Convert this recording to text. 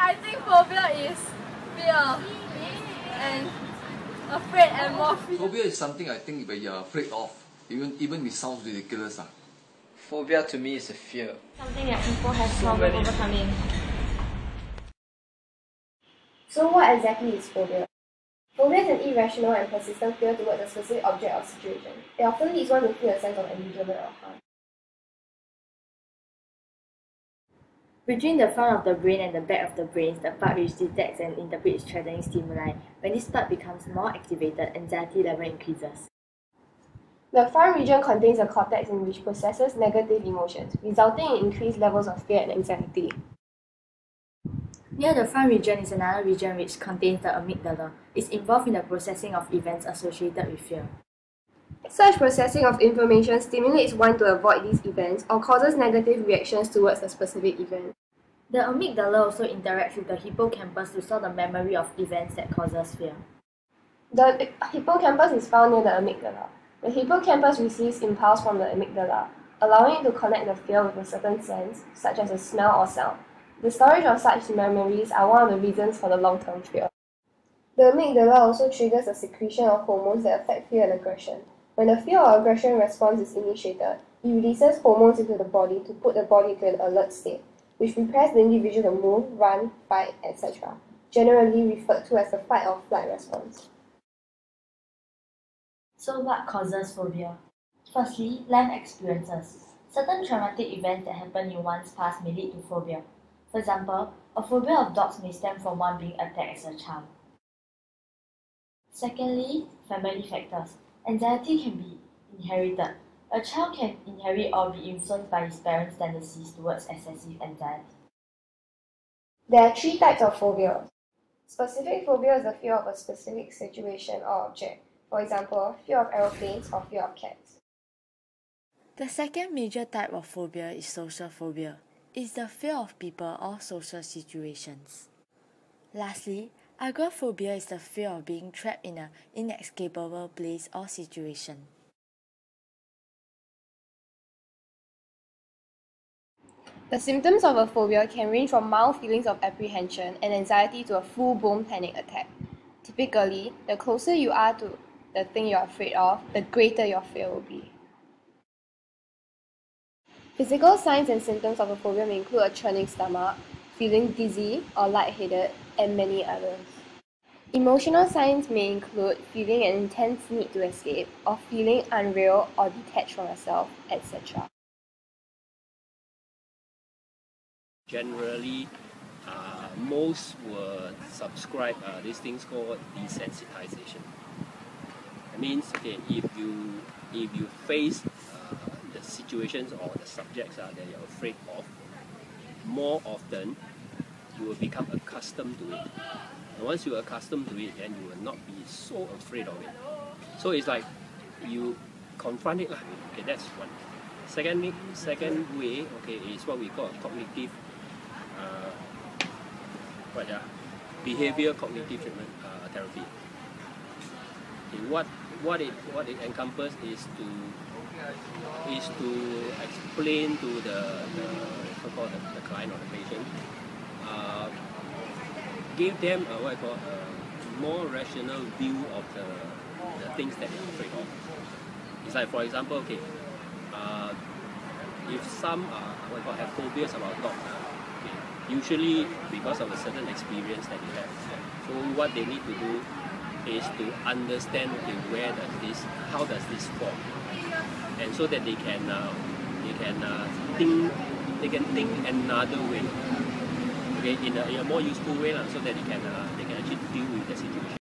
I think phobia is fear and afraid and more fear. Phobia is something I think that you're afraid of. Even it sounds ridiculous. Phobia to me is a fear. Something that people have trouble overcoming. So what exactly is phobia? Phobia is an irrational and persistent fear towards a specific object or situation. It often leads one to feel a sense of endangerment or harm. Between the front of the brain and the back of the brain, the part which detects and interprets threatening stimuli. When this part becomes more activated, anxiety level increases. The front region contains a cortex in which processes negative emotions, resulting in increased levels of fear and anxiety. Near the front region is another region which contains the amygdala. It's involved in the processing of events associated with fear. Such processing of information stimulates one to avoid these events or causes negative reactions towards a specific event. The amygdala also interacts with the hippocampus to store the memory of events that causes fear. The hippocampus is found near the amygdala. The hippocampus receives impulse from the amygdala, allowing it to connect the fear with a certain sense, such as a smell or sound. The storage of such memories are one of the reasons for the long-term fear. The amygdala also triggers the secretion of hormones that affect fear and aggression. When the fear or aggression response is initiated, it releases hormones into the body to put the body into an alert state, which prepares the individual to move, run, fight, etc., generally referred to as the fight or flight response. So what causes phobia? Firstly, life experiences. Certain traumatic events that happen in one's past may lead to phobia. For example, a phobia of dogs may stem from one being attacked as a child. Secondly, family factors. Anxiety can be inherited. A child can inherit or be influenced by his parents' tendencies towards excessive anxiety. There are three types of phobia. Specific phobia is the fear of a specific situation or object. For example, fear of aeroplanes or fear of cats. The second major type of phobia is social phobia. It's the fear of people or social situations. Lastly, agoraphobia is the fear of being trapped in an inescapable place or situation. The symptoms of a phobia can range from mild feelings of apprehension and anxiety to a full-blown panic attack. Typically, the closer you are to the thing you're afraid of, the greater your fear will be. Physical signs and symptoms of a phobia may include a churning stomach, feeling dizzy or lightheaded, and many others. Emotional signs may include feeling an intense need to escape, or feeling unreal or detached from yourself, etc. Generally, most will subscribe these things called desensitization. It means, okay, if you face the situations or the subjects that you're afraid of, more often you will become accustomed to it. And once you're accustomed to it, then you will not be so afraid of it. So it's like you confront it. Okay, that's one. Second way, okay, is what we call cognitive behavior cognitive treatment therapy. Okay, what it encompasses is to explain to the client or the patient, give them a more rational view of the things that they're afraid of. It's like, for example, okay, if some have phobias about dogs, okay, usually because of a certain experience that they have. So what they need to do is to understand, okay, how does this form, and so that they can think another way, okay, in a more useful way, so that they can actually deal with the situation.